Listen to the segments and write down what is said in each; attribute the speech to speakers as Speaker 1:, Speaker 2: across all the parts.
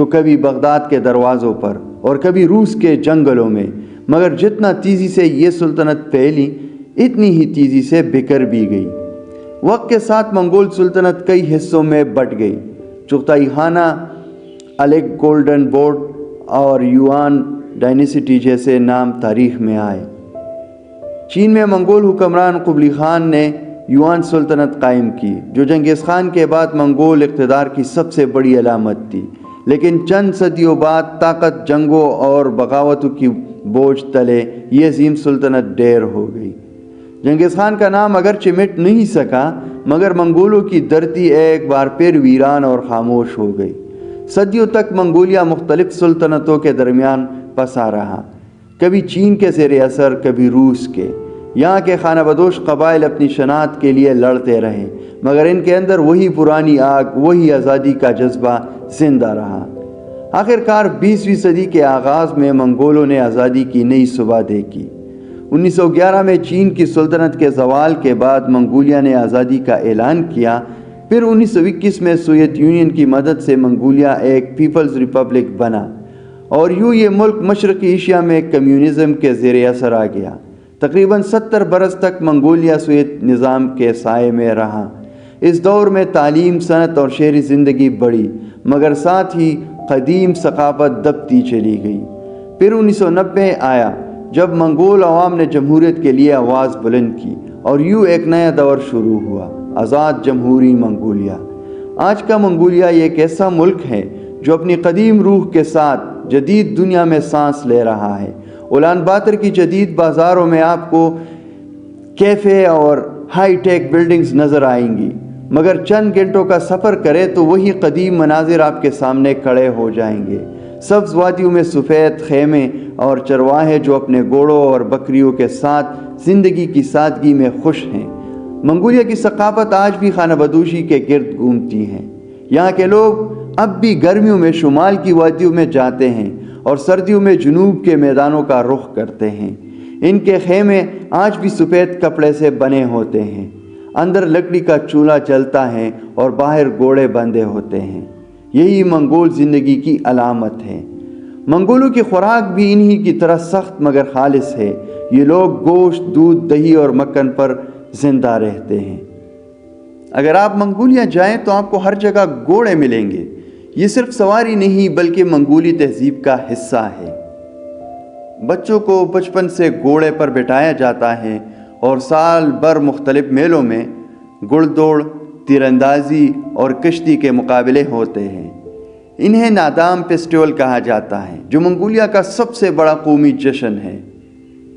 Speaker 1: تو کبھی بغداد کے دروازوں پر اور کبھی روس کے جنگلوں میں، مگر جتنا تیزی سے یہ سلطنت پھیلی اتنی ہی تیزی سے بکھر بھی گئی۔ وقت کے ساتھ منگول سلطنت کئی حصوں میں بٹ گئی۔ چغتائی خانہ، الیگ گولڈن بورڈ اور یوان ڈائنیسٹی جیسے نام تاریخ میں آئے۔ چین میں منگول حکمران قبلی خان نے یوان سلطنت قائم کی، جو جنگیز خان کے بعد منگول اقتدار کی سب سے بڑی علامت تھی، لیکن چند صدیوں بعد طاقت، جنگوں اور بغاوتوں کی بوجھ تلے یہ عظیم سلطنت ڈیر ہو گئی۔ جنگیز خان کا نام اگرچہ مٹ نہیں سکا، مگر منگولوں کی دھرتی ایک بار پھر ویران اور خاموش ہو گئی۔ صدیوں تک منگولیا مختلف سلطنتوں کے درمیان پسا رہا، کبھی چین کے زیر اثر، کبھی روس کے۔ یہاں کے خانہ بدوش قبائل اپنی شناخت کے لیے لڑتے رہے، مگر ان کے اندر وہی پرانی آگ، وہی آزادی کا جذبہ زندہ رہا۔ آخرکار 20ویں صدی کے آغاز میں منگولوں نے آزادی کی نئی صبح دیکھی۔ 1911 میں چین کی سلطنت کے زوال کے بعد منگولیا نے آزادی کا اعلان کیا۔ پھر 1921 میں سوویت یونین کی مدد سے منگولیا ایک پیپلز ریپبلک بنا، اور یوں یہ ملک مشرقی ایشیا میں کمیونزم کے زیر اثر آ گیا۔ تقریباً 70 برس تک منگولیا سوویت نظام کے سائے میں رہا۔ اس دور میں تعلیم، صنعت اور شہری زندگی بڑھی، مگر ساتھ ہی قدیم ثقافت دبتی چلی گئی۔ پھر 1990 آیا، جب منگول عوام نے جمہوریت کے لیے آواز بلند کی، اور یوں ایک نیا دور شروع ہوا، آزاد جمہوری منگولیا۔ آج کا منگولیا ایک ایسا ملک ہے جو اپنی قدیم روح کے ساتھ جدید دنیا میں سانس لے رہا ہے۔ اولان باتر کی جدید بازاروں میں آپ کو کیفے اور ہائی ٹیک بلڈنگز نظر آئیں گی، مگر چند گھنٹوں کا سفر کرے تو وہی قدیم مناظر آپ کے سامنے کھڑے ہو جائیں گے۔ سبز وادیوں میں سفید خیمے اور چرواہے جو اپنے گھوڑوں اور بکریوں کے ساتھ زندگی کی سادگی میں خوش ہیں۔ منگولیا کی ثقافت آج بھی خانہ بدوشی کے گرد گھومتی ہے۔ یہاں کے لوگ اب بھی گرمیوں میں شمال کی وادیوں میں جاتے ہیں اور سردیوں میں جنوب کے میدانوں کا رخ کرتے ہیں۔ ان کے خیمے آج بھی سفید کپڑے سے بنے ہوتے ہیں، اندر لکڑی کا چولہا جلتا ہے اور باہر گھوڑے بندھے ہوتے ہیں۔ یہی منگول زندگی کی علامت ہے۔ منگولوں کی خوراک بھی انہی کی طرح سخت مگر خالص ہے۔ یہ لوگ گوشت، دودھ، دہی اور مکھن پر زندہ رہتے ہیں۔ اگر آپ منگولیا جائیں تو آپ کو ہر جگہ گھوڑے ملیں گے۔ یہ صرف سواری نہیں بلکہ منگولی تہذیب کا حصہ ہے۔ بچوں کو بچپن سے گھوڑے پر بٹھایا جاتا ہے اور سال بھر مختلف میلوں میں گھڑ دوڑ، تیر اندازی اور کشتی کے مقابلے ہوتے ہیں۔ انہیں نادام فیسٹیول کہا جاتا ہے، جو منگولیا کا سب سے بڑا قومی جشن ہے۔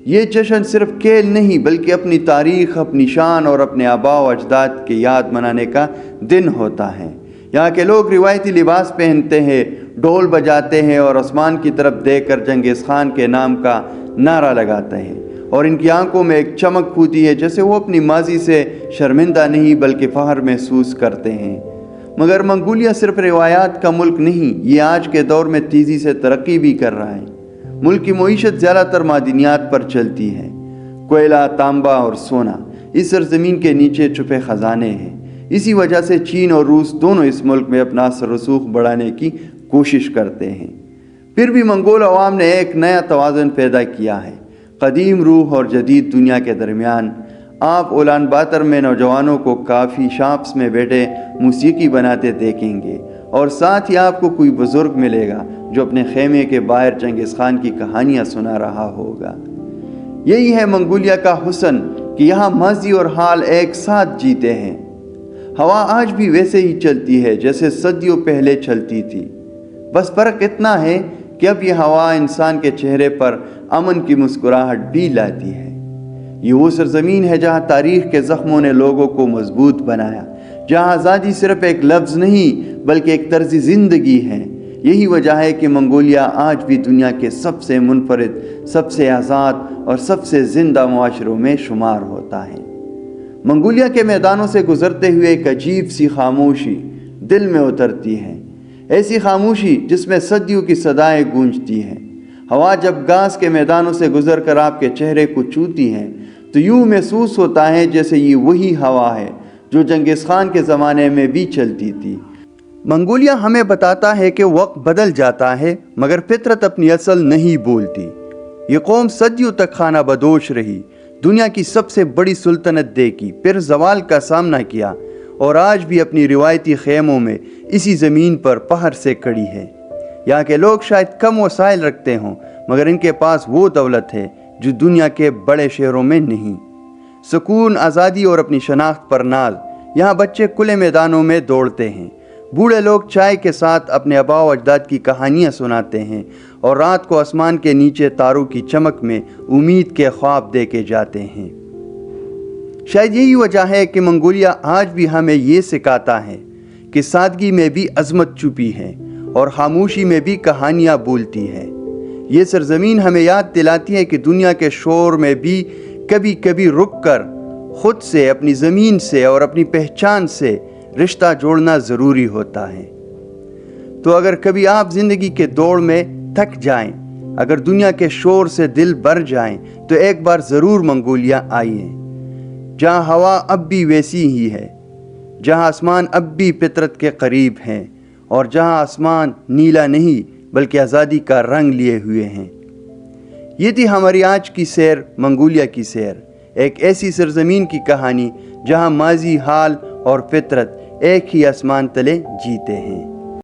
Speaker 1: یہ جشن صرف کھیل نہیں بلکہ اپنی تاریخ، اپنی شان اور اپنے آباء و اجداد کی یاد منانے کا دن ہوتا ہے۔ یہاں کے لوگ روایتی لباس پہنتے ہیں، ڈھول بجاتے ہیں اور آسمان کی طرف دیکھ کر جنگیز خان کے نام کا نعرہ لگاتے ہیں، اور ان کی آنکھوں میں ایک چمک ہوتی ہے جیسے وہ اپنی ماضی سے شرمندہ نہیں بلکہ فخر محسوس کرتے ہیں۔ مگر منگولیا صرف روایات کا ملک نہیں، یہ آج کے دور میں تیزی سے ترقی بھی کر رہا ہے۔ ملک کی معیشت زیادہ تر معدنیات پر چلتی ہے۔ کوئلہ، تانبا اور سونا اس سرزمین کے نیچے چھپے خزانے ہیں۔ اسی وجہ سے چین اور روس دونوں اس ملک میں اپنا اثر رسوخ بڑھانے کی کوشش کرتے ہیں۔ پھر بھی منگول عوام نے ایک نیا توازن پیدا کیا ہے، قدیم روح اور جدید دنیا کے درمیان۔ آپ اولان باتر میں نوجوانوں کو کافی شاپس میں بیٹھے موسیقی بناتے دیکھیں گے، اور ساتھ ہی آپ کو کوئی بزرگ ملے گا جو اپنے خیمے کے باہر جنگیز خان کی کہانیاں سنا رہا ہوگا۔ یہی ہے منگولیا کا حسن کہ یہاں ماضی اور حال ایک ساتھ جیتے ہیں۔ ہوا آج بھی ویسے ہی چلتی ہے جیسے صدیوں پہلے چلتی تھی، بس فرق اتنا ہے کہ اب یہ ہوا انسان کے چہرے پر امن کی مسکراہٹ بھی لاتی ہے۔ یہ وہ سرزمین ہے جہاں تاریخ کے زخموں نے لوگوں کو مضبوط بنایا، جہاں آزادی صرف ایک لفظ نہیں بلکہ ایک طرز زندگی ہے۔ یہی وجہ ہے کہ منگولیا آج بھی دنیا کے سب سے منفرد، سب سے آزاد اور سب سے زندہ معاشروں میں شمار ہوتا ہے۔ منگولیا کے میدانوں سے گزرتے ہوئے ایک عجیب سی خاموشی دل میں اترتی ہے، ایسی خاموشی جس میں صدیوں کی صدائیں گونجتی ہیں۔ ہوا جب گھاس کے میدانوں سے گزر کر آپ کے چہرے کو چھوتی ہے تو یوں محسوس ہوتا ہے جیسے یہ وہی ہوا ہے جو جنگیز خان کے زمانے میں بھی چلتی تھی۔ منگولیا ہمیں بتاتا ہے کہ وقت بدل جاتا ہے مگر فطرت اپنی اصل نہیں بولتی۔ یہ قوم صدیوں تک خانہ بدوش رہی، دنیا کی سب سے بڑی سلطنت دیکھی، پھر زوال کا سامنا کیا اور آج بھی اپنی روایتی خیموں میں اسی زمین پر پہر سے کھڑی ہے۔ یہاں کے لوگ شاید کم وسائل رکھتے ہوں مگر ان کے پاس وہ دولت ہے جو دنیا کے بڑے شہروں میں نہیں۔ سکون، آزادی اور اپنی شناخت پر ناز۔ یہاں بچے کھلے میدانوں میں دوڑتے ہیں، بوڑھے لوگ چائے کے ساتھ اپنے آباء و اجداد کی کہانیاں سناتے ہیں اور رات کو آسمان کے نیچے تاروں کی چمک میں امید کے خواب دے کے جاتے ہیں۔ شاید یہی وجہ ہے کہ منگولیا آج بھی ہمیں یہ سکھاتا ہے کہ سادگی میں بھی عظمت چھپی ہے اور خاموشی میں بھی کہانیاں بولتی ہے۔ یہ سرزمین ہمیں یاد دلاتی ہے کہ دنیا کے شور میں بھی کبھی کبھی رک کر خود سے، اپنی زمین سے اور اپنی پہچان سے رشتہ جوڑنا ضروری ہوتا ہے۔ تو اگر کبھی آپ زندگی کے دوڑ میں تھک جائیں، اگر دنیا کے شور سے دل بھر جائیں تو ایک بار ضرور منگولیا آئیے، جہاں ہوا اب بھی ویسی ہی ہے، جہاں آسمان اب بھی فطرت کے قریب ہیں اور جہاں آسمان نیلا نہیں بلکہ آزادی کا رنگ لیے ہوئے ہیں۔ یہ تھی ہماری آج کی سیر، منگولیا کی سیر، ایک ایسی سرزمین کی کہانی جہاں ماضی، حال اور فطرت ایک ہی آسمان تلے جیتے ہیں۔